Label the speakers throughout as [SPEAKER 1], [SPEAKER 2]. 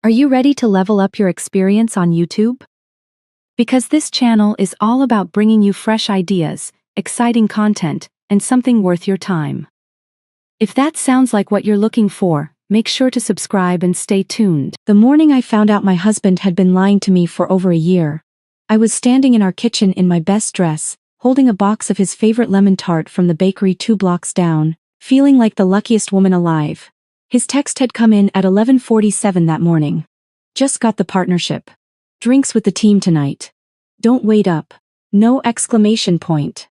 [SPEAKER 1] Are you ready to level up your experience on YouTube? Because this channel is all about bringing you fresh ideas, exciting content, and something worth your time. If that sounds like what you're looking for, make sure to subscribe and stay tuned. The morning I found out my husband had been lying to me for over a year, I was standing in our kitchen in my best dress, holding a box of his favorite lemon tart from the bakery 2 blocks down, feeling like the luckiest woman alive. His text had come in at 11:47 that morning. Just got the partnership. Drinks with the team tonight. Don't wait up. No exclamation point.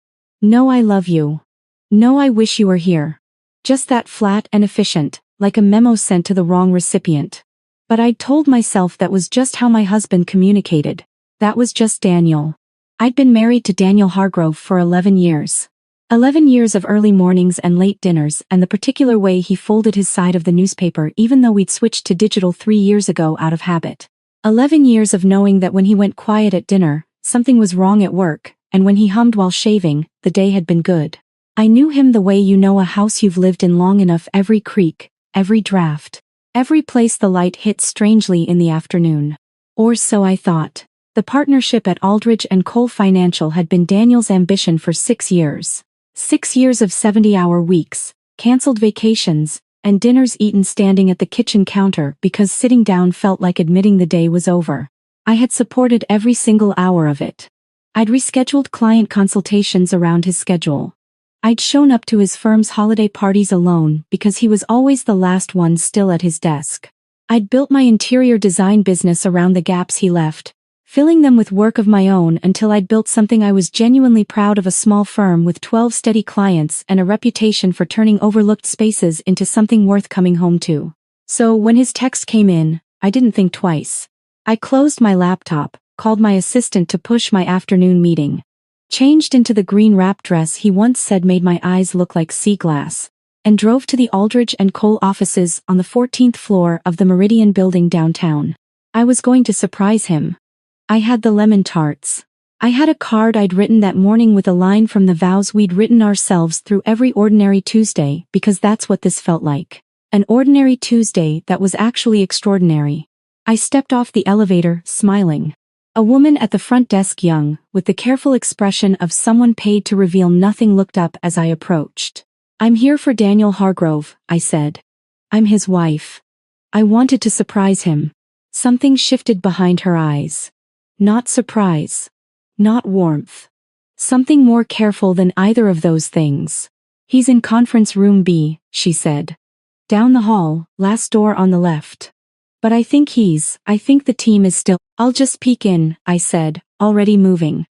[SPEAKER 1] No I love you. No I wish you were here. Just that flat and efficient, like a memo sent to the wrong recipient. But I'd told myself that was just how my husband communicated. That was just Daniel. I'd been married to Daniel Hargrove for 11 years. 11 years of early mornings and late dinners and the particular way he folded his side of the newspaper even though we'd switched to digital 3 years ago out of habit. 11 years of knowing that when he went quiet at dinner, something was wrong at work, and when he hummed while shaving, the day had been good. I knew him the way you know a house you've lived in long enough, every creak, every draft, every place the light hits strangely in the afternoon. Or so I thought. The partnership at Aldridge & Cole Financial had been Daniel's ambition for 6 years. 6 years of 70-hour weeks, cancelled vacations, and dinners eaten standing at the kitchen counter because sitting down felt like admitting the day was over. I had supported every single hour of it. I'd rescheduled client consultations around his schedule. I'd shown up to his firm's holiday parties alone because he was always the last one still at his desk. I'd built my interior design business around the gaps he left, filling them with work of my own until I'd built something I was genuinely proud of, a small firm with 12 steady clients and a reputation for turning overlooked spaces into something worth coming home to. So when his text came in, I didn't think twice. I closed my laptop, called my assistant to push my afternoon meeting, changed into the green wrap dress he once said made my eyes look like sea glass, and drove to the Aldridge & Cole offices on the 14th floor of the Meridian building downtown. I was going to surprise him. I had the lemon tarts. I had a card I'd written that morning with a line from the vows we'd written ourselves through every ordinary Tuesday, because that's what this felt like. An ordinary Tuesday that was actually extraordinary. I stepped off the elevator, smiling. A woman at the front desk, young, with the careful expression of someone paid to reveal nothing, looked up as I approached. "I'm here for Daniel Hargrove," I said. "I'm his wife." I wanted to surprise him. Something shifted behind her eyes. Not surprise. Not warmth. Something more careful than either of those things. "He's in conference room B," she said. "Down the hall, last door on the left. But I think the team is still—" "I'll just peek in," I said, already moving.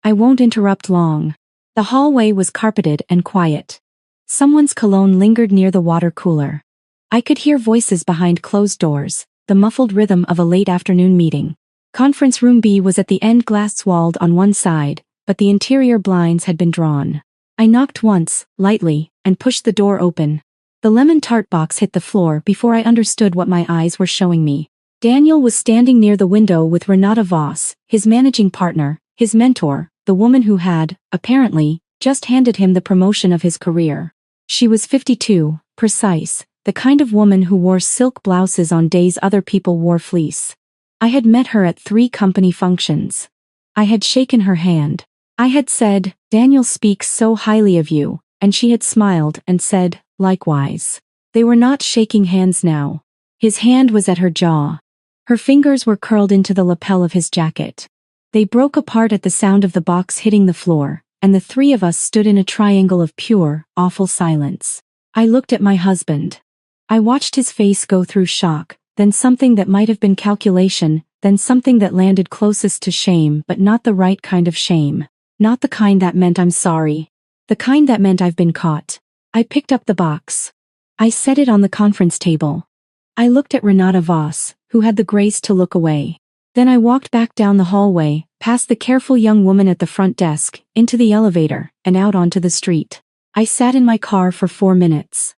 [SPEAKER 1] "I won't interrupt long." The hallway was carpeted and quiet. Someone's cologne lingered near the water cooler. I could hear voices behind closed doors, the muffled rhythm of a late afternoon meeting. Conference room B was at the end, glass-walled on one side, but the interior blinds had been drawn. I knocked once, lightly, and pushed the door open. The lemon tart box hit the floor before I understood what my eyes were showing me. Daniel was standing near the window with Renata Voss, his managing partner, his mentor, the woman who had, apparently, just handed him the promotion of his career. She was 52, precise, the kind of woman who wore silk blouses on days other people wore fleece. I had met her at 3 company functions. I had shaken her hand. I had said, "Daniel speaks so highly of you," and she had smiled and said, "Likewise." They were not shaking hands now. His hand was at her jaw. Her fingers were curled into the lapel of his jacket. They broke apart at the sound of the box hitting the floor, and the 3 of us stood in a triangle of pure, awful silence. I looked at my husband. I watched his face go through shock, then something that might have been calculation, then something that landed closest to shame, but not the right kind of shame. Not the kind that meant "I'm sorry." The kind that meant "I've been caught." I picked up the box. I set it on the conference table. I looked at Renata Voss, who had the grace to look away. Then I walked back down the hallway, past the careful young woman at the front desk, into the elevator, and out onto the street. I sat in my car for 4 minutes.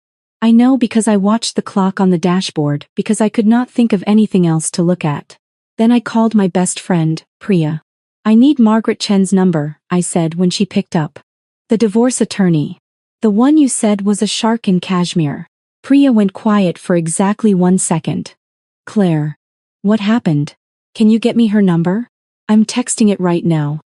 [SPEAKER 1] I know because I watched the clock on the dashboard, because I could not think of anything else to look at. Then I called my best friend, Priya. "I need Margaret Chen's number," I said when she picked up. "The divorce attorney. The one you said was a shark in cashmere." Priya went quiet for exactly 1 second. "Claire." What happened? Can you get me her number? I'm texting it right now.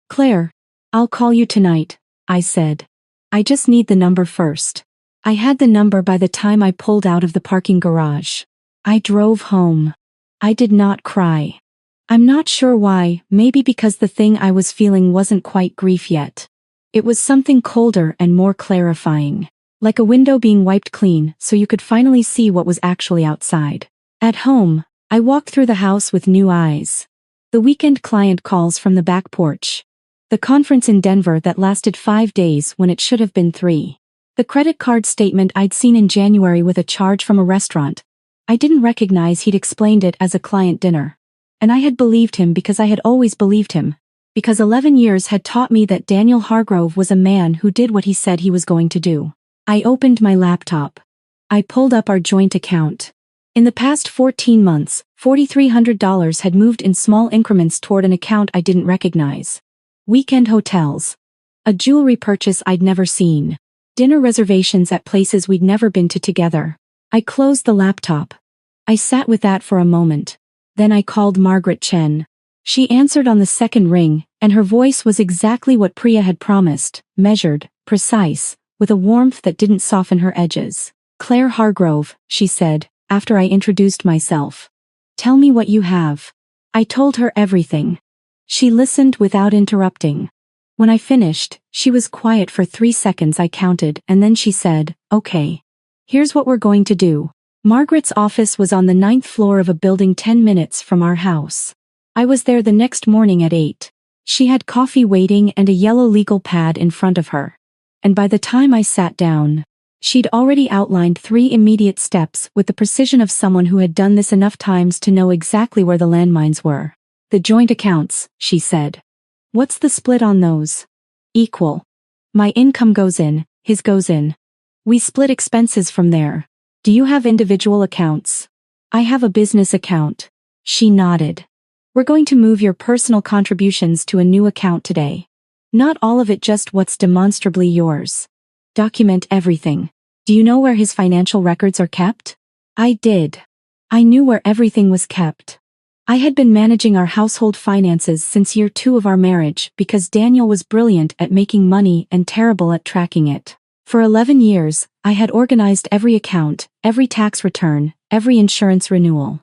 [SPEAKER 1] Claire, I'll call you tonight, I said. I just need the number first. I had the number by the time I pulled out of the parking garage. I drove home. I did not cry. I'm not sure why, maybe because the thing I was feeling wasn't quite grief yet. It was something colder and more clarifying. Like a window being wiped clean so you could finally see what was actually outside. At home, I walked through the house with new eyes. The weekend client calls from the back porch. The conference in Denver that lasted 5 days when it should have been 3. The credit card statement I'd seen in January with a charge from a restaurant. I didn't recognize he'd explained it as a client dinner. And I had believed him because I had always believed him. Because 11 years had taught me that Daniel Hargrove was a man who did what he said he was going to do. I opened my laptop. I pulled up our joint account. In the past 14 months, $4,300 had moved in small increments toward an account I didn't recognize. Weekend hotels. A jewelry purchase I'd never seen. Dinner reservations at places we'd never been to together. I closed the laptop. I sat with that for a moment. Then I called Margaret Chen. She answered on the second ring, and her voice was exactly what Priya had promised, measured, precise, with a warmth that didn't soften her edges. Claire Hargrove, she said, after I introduced myself. Tell me what you have. I told her everything. She listened without interrupting. When I finished, she was quiet for 3 seconds I counted, and then she said, okay. Here's what we're going to do. Margaret's office was on the 9th floor of a building 10 minutes from our house. I was there the next morning at 8. She had coffee waiting and a yellow legal pad in front of her. And by the time I sat down, she'd already outlined 3 immediate steps with the precision of someone who had done this enough times to know exactly where the landmines were. The joint accounts, she said. What's the split on those? Equal. My income goes in, his goes in. We split expenses from there. Do you have individual accounts? I have a business account. She nodded. We're going to move your personal contributions to a new account today. Not all of it, just what's demonstrably yours. Document everything. Do you know where his financial records are kept? I did. I knew where everything was kept. I had been managing our household finances since year 2 of our marriage because Daniel was brilliant at making money and terrible at tracking it. For 11 years, I had organized every account, every tax return, every insurance renewal.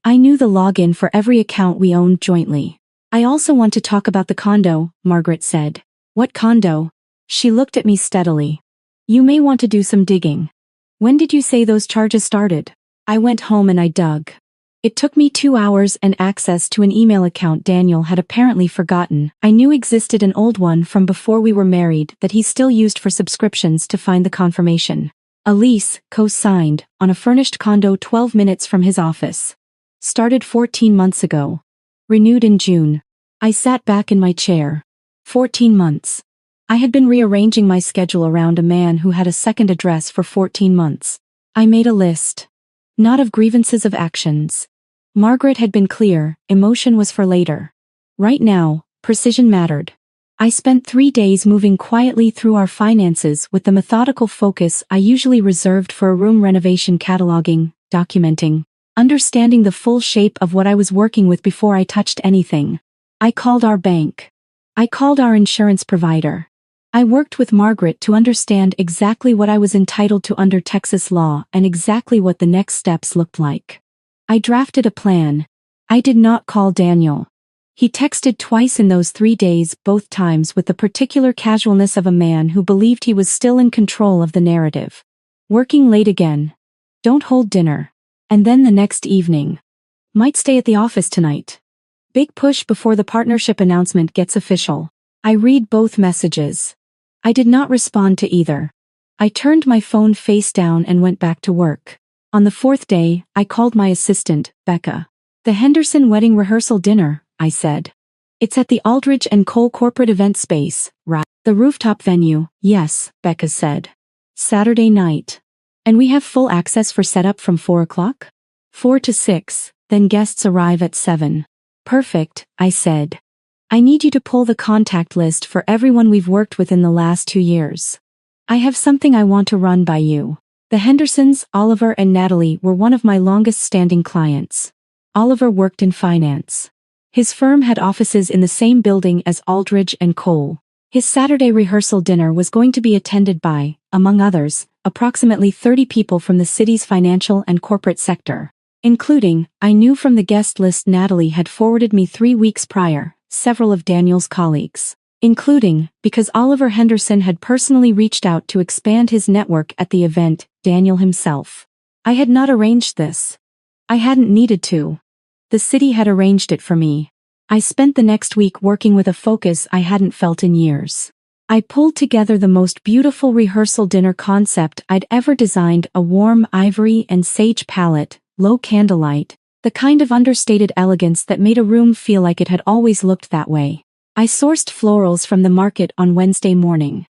[SPEAKER 1] I knew the login for every account we owned jointly. I also want to talk about the condo, Margaret said. What condo? She looked at me steadily. You may want to do some digging. When did you say those charges started? I went home and I dug. It took me 2 hours and access to an email account Daniel had apparently forgotten. I knew existed an old one from before we were married that he still used for subscriptions to find the confirmation. A lease, co-signed, on a furnished condo 12 minutes from his office. Started 14 months ago. Renewed in June. I sat back in my chair. 14 months. I had been rearranging my schedule around a man who had a second address for 14 months. I made a list. Not of grievances, of actions. Margaret had been clear, emotion was for later. Right now, precision mattered. I spent 3 days moving quietly through our finances with the methodical focus I usually reserved for a room renovation, cataloging, documenting, understanding the full shape of what I was working with before I touched anything. I called our bank. I called our insurance provider. I worked with Margaret to understand exactly what I was entitled to under Texas law and exactly what the next steps looked like. I drafted a plan. I did not call Daniel. He texted twice in those 3 days, both times with the particular casualness of a man who believed he was still in control of the narrative. Working late again. Don't hold dinner. And then the next evening. Might stay at the office tonight. Big push before the partnership announcement gets official. I read both messages. I did not respond to either. I turned my phone face down and went back to work. On the 4th day, I called my assistant, Becca. The Henderson wedding rehearsal dinner, I said. It's at the Aldridge & Cole corporate event space, right? The rooftop venue, yes, Becca said. Saturday night. And we have full access for setup from 4 o'clock? 4 to 6, then guests arrive at 7. Perfect, I said. I need you to pull the contact list for everyone we've worked with in the last 2 years. I have something I want to run by you. The Hendersons, Oliver and Natalie, were one of my longest-standing clients. Oliver worked in finance. His firm had offices in the same building as Aldridge and Cole. His Saturday rehearsal dinner was going to be attended by, among others, approximately 30 people from the city's financial and corporate sector, including, I knew from the guest list Natalie had forwarded me 3 weeks prior, several of Daniel's colleagues, including, because Oliver Henderson had personally reached out to expand his network at the event, Daniel himself. I had not arranged this. I hadn't needed to. The city had arranged it for me. I spent the next week working with a focus I hadn't felt in years. I pulled together the most beautiful rehearsal dinner concept I'd ever designed, a warm ivory and sage palette, low candlelight, the kind of understated elegance that made a room feel like it had always looked that way. I sourced florals from the market on Wednesday morning.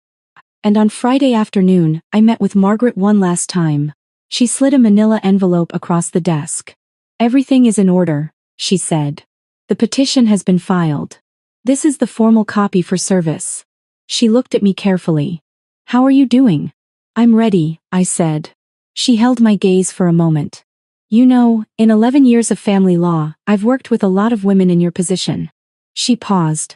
[SPEAKER 1] And on Friday afternoon, I met with Margaret one last time. She slid a manila envelope across the desk. "Everything is in order," she said. "The petition has been filed. This is the formal copy for service." She looked at me carefully. "How are you doing?" "I'm ready," I said. She held my gaze for a moment. "You know, in 11 years of family law, I've worked with a lot of women in your position." She paused.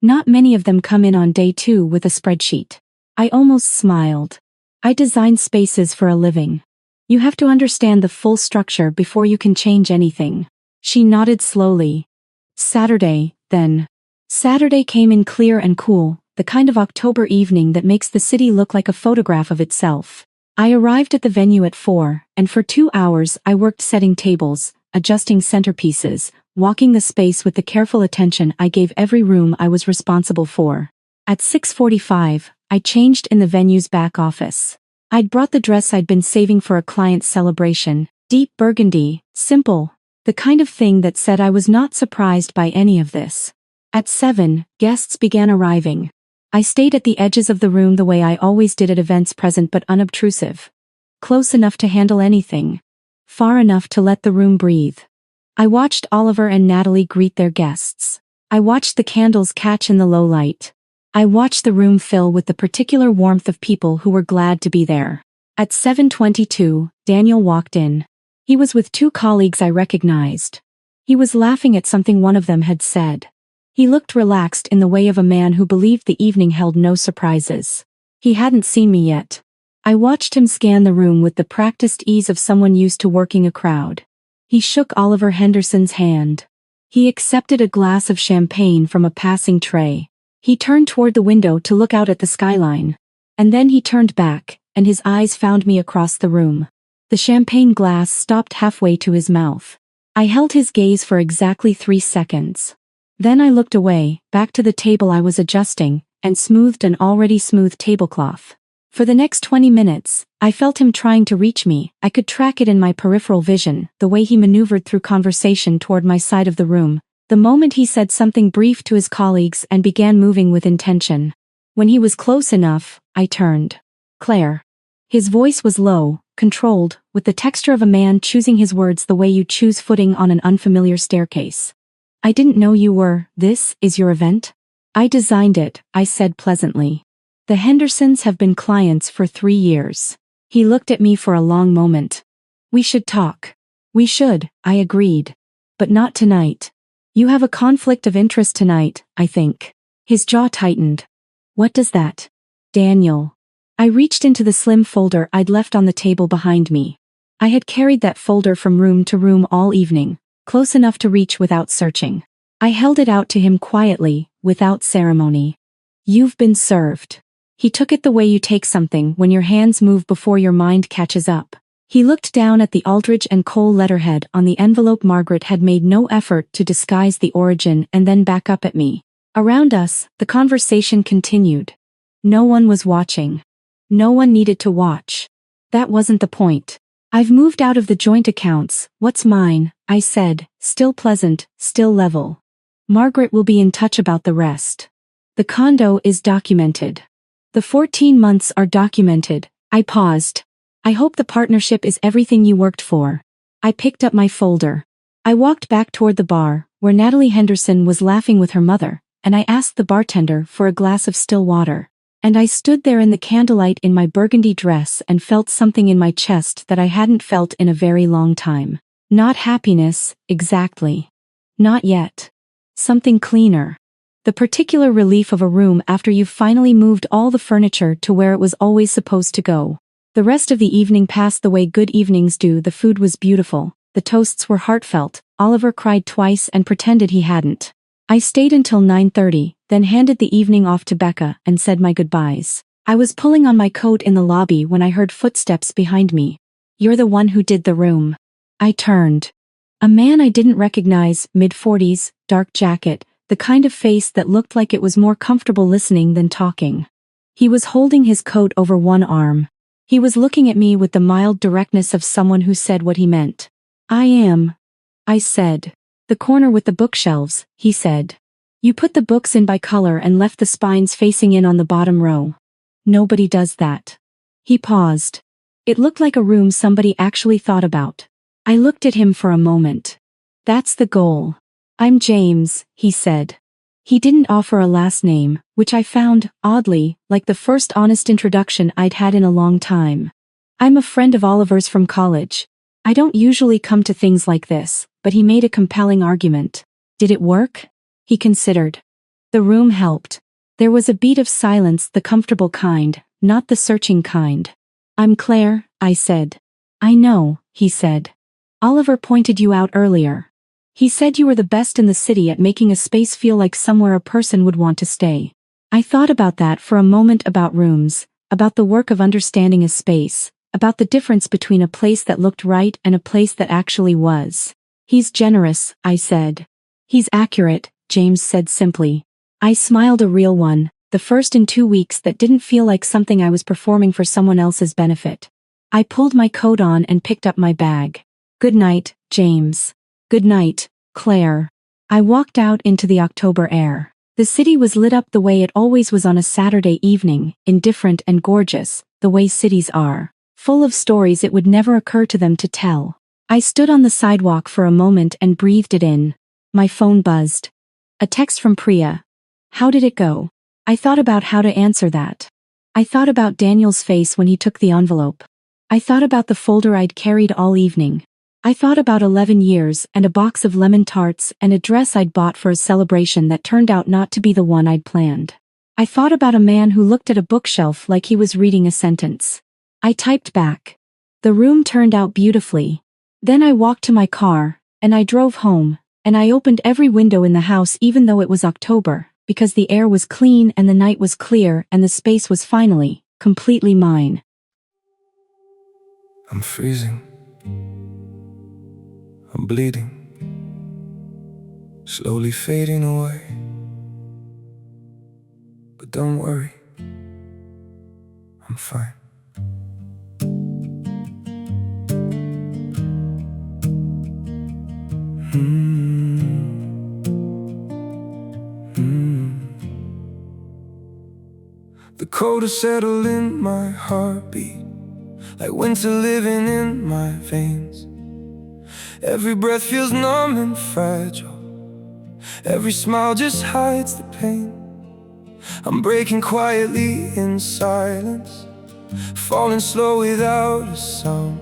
[SPEAKER 1] "Not many of them come in on day 2 with a spreadsheet." I almost smiled. "I design spaces for a living. You have to understand the full structure before you can change anything." She nodded slowly. "Saturday, then." Saturday came in clear and cool, the kind of October evening that makes the city look like a photograph of itself. I arrived at the venue at 4, and for 2 hours I worked setting tables, adjusting centerpieces, walking the space with the careful attention I gave every room I was responsible for. At 6:45, I changed in the venue's back office. I'd brought the dress I'd been saving for a client's celebration, deep burgundy, simple, the kind of thing that said I was not surprised by any of this. At 7, guests began arriving. I stayed at the edges of the room the way I always did at events, present but unobtrusive. Close enough to handle anything. Far enough to let the room breathe. I watched Oliver and Natalie greet their guests. I watched the candles catch in the low light. I watched the room fill with the particular warmth of people who were glad to be there. At 7:22, Daniel walked in. He was with 2 colleagues I recognized. He was laughing at something one of them had said. He looked relaxed in the way of a man who believed the evening held no surprises. He hadn't seen me yet. I watched him scan the room with the practiced ease of someone used to working a crowd. He shook Oliver Henderson's hand. He accepted a glass of champagne from a passing tray. He turned toward the window to look out at the skyline. And then he turned back, and his eyes found me across the room. The champagne glass stopped halfway to his mouth. I held his gaze for exactly 3 seconds. Then I looked away, back to the table I was adjusting, and smoothed an already smooth tablecloth. For the next 20 minutes, I felt him trying to reach me. I could track it in my peripheral vision, the way he maneuvered through conversation toward my side of the room, the moment he said something brief to his colleagues and began moving with intention. When he was close enough, I turned. "Claire." His voice was low, controlled, with the texture of a man choosing his words the way you choose footing on an unfamiliar staircase. "I didn't know you were. This is your event?" "I designed it," I said pleasantly. "The Hendersons have been clients for 3 years." He looked at me for a long moment. "We should talk." "We should," I agreed. "But not tonight. You have a conflict of interest tonight, I think." His jaw tightened. "What does that?" "Daniel." I reached into the slim folder I'd left on the table behind me. I had carried that folder from room to room all evening, close enough to reach without searching. I held it out to him quietly, without ceremony. "You've been served." He took it the way you take something when your hands move before your mind catches up. He looked down at the Aldridge and Cole letterhead on the envelope. Margaret had made no effort to disguise the origin, and then back up at me. Around us, the conversation continued. No one was watching. No one needed to watch. That wasn't the point. "I've moved out of the joint accounts. What's mine?" I said, still pleasant, still level. "Margaret will be in touch about the rest. The condo is documented. The 14 months are documented." I paused. "I hope the partnership is everything you worked for." I picked up my folder. I walked back toward the bar, where Natalie Henderson was laughing with her mother, and I asked the bartender for a glass of still water. And I stood there in the candlelight in my burgundy dress and felt something in my chest that I hadn't felt in a very long time. Not happiness, exactly. Not yet. Something cleaner. The particular relief of a room after you've finally moved all the furniture to where it was always supposed to go. The rest of the evening passed the way good evenings do. The food was beautiful, the toasts were heartfelt, Oliver cried twice and pretended he hadn't. I stayed until 9:30, then handed the evening off to Becca and said my goodbyes. I was pulling on my coat in the lobby when I heard footsteps behind me. "You're the one who did the room." I turned. A man I didn't recognize, mid-40s, dark jacket, the kind of face that looked like it was more comfortable listening than talking. He was holding his coat over one arm. He was looking at me with the mild directness of someone who said what he meant. "I am," I said. "The corner with the bookshelves," he said. "You put the books in by color and left the spines facing in on the bottom row. Nobody does that." He paused. It looked like a room somebody actually thought about. I looked at him for a moment. "That's the goal." "I'm James," he said. He didn't offer a last name, which I found, oddly, like the first honest introduction I'd had in a long time. "I'm a friend of Oliver's from college. I don't usually come to things like this," but he made a compelling argument. "Did it work?" He considered. The room helped. There was a beat of silence, the comfortable kind, not the searching kind. "I'm Claire," I said. "I know," he said. "Oliver pointed you out earlier. He said you were the best in the city at making a space feel like somewhere a person would want to stay." I thought about that for a moment, about rooms, about the work of understanding a space, about the difference between a place that looked right and a place that actually was. "He's generous," I said. "He's accurate," James said simply. I smiled, a real one, the first in 2 weeks that didn't feel like something I was performing for someone else's benefit. I pulled my coat on and picked up my bag. "Good night, James." "Good night, Claire." I walked out into the October air. The city was lit up the way it always was on a Saturday evening, indifferent and gorgeous, the way cities are, full of stories it would never occur to them to tell. I stood on the sidewalk for a moment and breathed it in. My phone buzzed. A text from Priya. "How did it go?" I thought about how to answer that. I thought about Daniel's face when he took the envelope. I thought about the folder I'd carried all evening. I thought about 11 years and a box of lemon tarts and a dress I'd bought for a celebration that turned out not to be the one I'd planned. I thought about a man who looked at a bookshelf like he was reading a sentence. I typed back. The room turned out beautifully. Then I walked to my car, and I drove home, and I opened every window in the house even though it was October, because the air was clean and the night was clear and the space was finally, completely mine.
[SPEAKER 2] I'm freezing. I'm bleeding, slowly fading away. But don't worry, I'm fine. The cold has settled in my heartbeat, like winter living in my veins. Every breath feels numb and fragile. Every smile just hides the pain. I'm breaking quietly in silence, falling slow without a sound.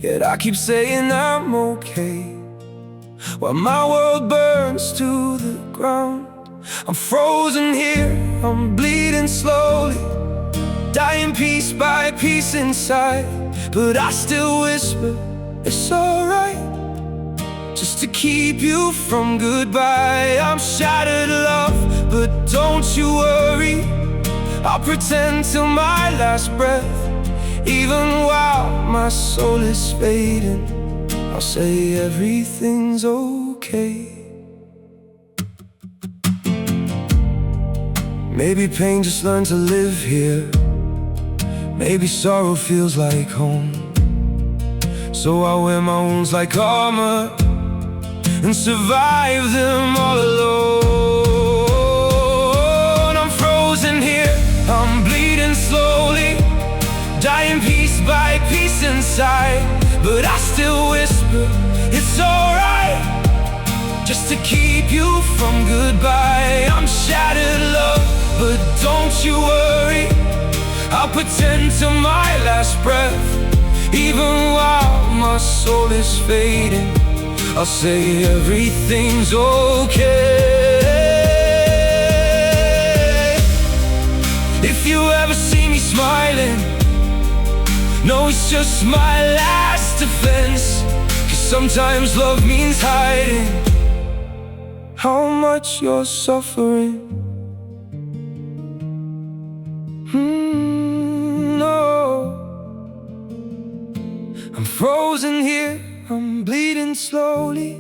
[SPEAKER 2] Yet I keep saying I'm okay, while my world burns to the ground. I'm frozen here, I'm bleeding slowly, dying piece by piece inside. But I still whisper, it's alright, just to keep you from goodbye. I'm shattered, love, but don't you worry, I'll pretend till my last breath. Even while my soul is fading, I'll say everything's okay. Maybe pain just learned to live here. Maybe sorrow feels like home. So I wear my wounds like armor and survive them all alone. I'm frozen here, I'm bleeding slowly, dying piece by piece inside. But I still whisper, it's alright, just to keep you from goodbye. I'm shattered, love, but don't you worry, I'll pretend till my last breath. Even while my soul is fading, I'll say everything's okay. If you ever see me smiling, no, it's just my last defense. 'Cause sometimes love means hiding how much you're suffering. No, I'm frozen here, I'm bleeding slowly,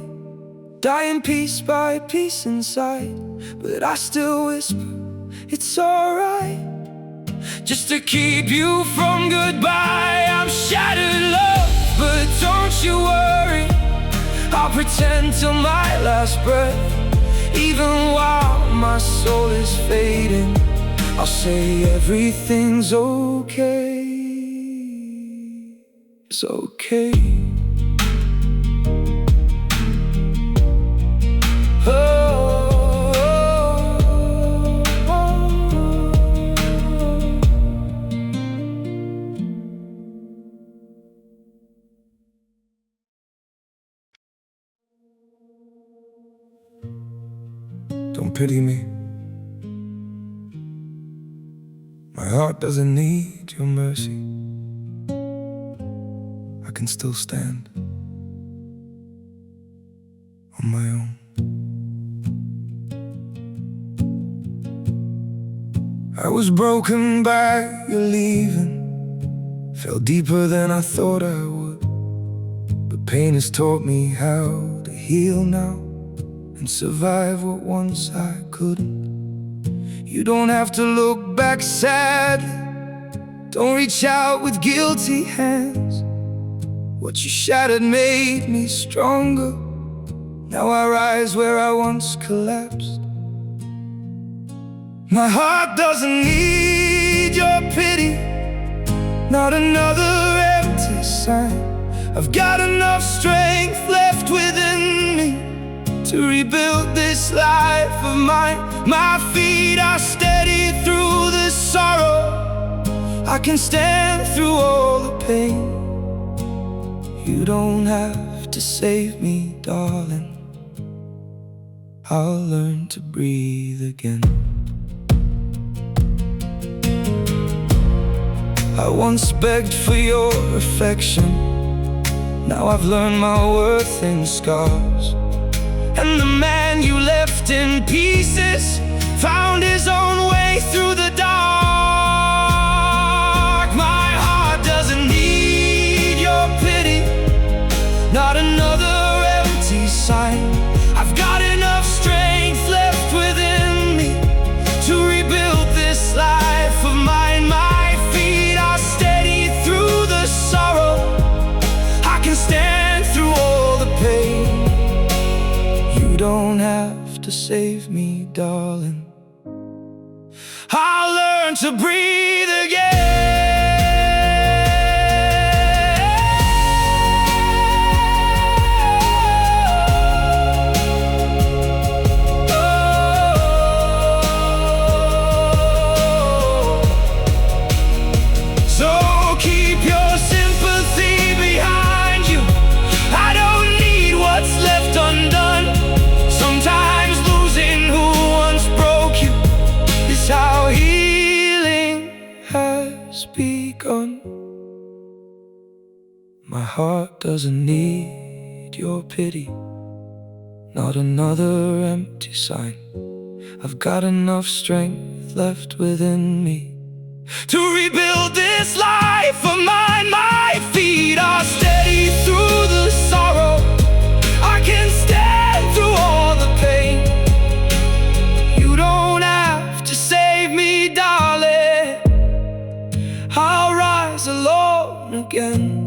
[SPEAKER 2] dying piece by piece inside. But I still whisper, it's alright, just to keep you from goodbye. I'm shattered, love, but don't you worry, I'll pretend till my last breath. Even while my soul is fading, I'll say everything's okay. It's okay. Don't pity me. My heart doesn't need your mercy. I can still stand on my own. I was broken by your leaving, fell deeper than I thought I would. But pain has taught me how to heal now and survive what once I couldn't. You don't have to look back sadly, don't reach out with guilty hands. What you shattered made me stronger, now I rise where I once collapsed. My heart doesn't need your pity, not another empty sign. I've got enough strength left within me to rebuild this life of mine. My feet are steady through the sorrow, I can stand through all the pain. You don't have to save me, darling, I'll learn to breathe again. I once begged for your affection, now I've learned my worth in scars. And the man you left in pieces found his own way through the dark. My heart doesn't need your pity, not another empty sign. I've got enough strength left within me to rebuild this life of mine. My feet are steady through the sorrow, I can stand through all the pain. You don't have to save me, darling, I'll learn to breathe again. Begun. My heart doesn't need your pity, not another empty sign. I've got enough strength left within me to rebuild this life of mine. My feet are steady through the sorrow, I can stand through all the pain. You don't have to save me, darling, I'll rise alone again.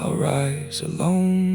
[SPEAKER 2] I'll rise alone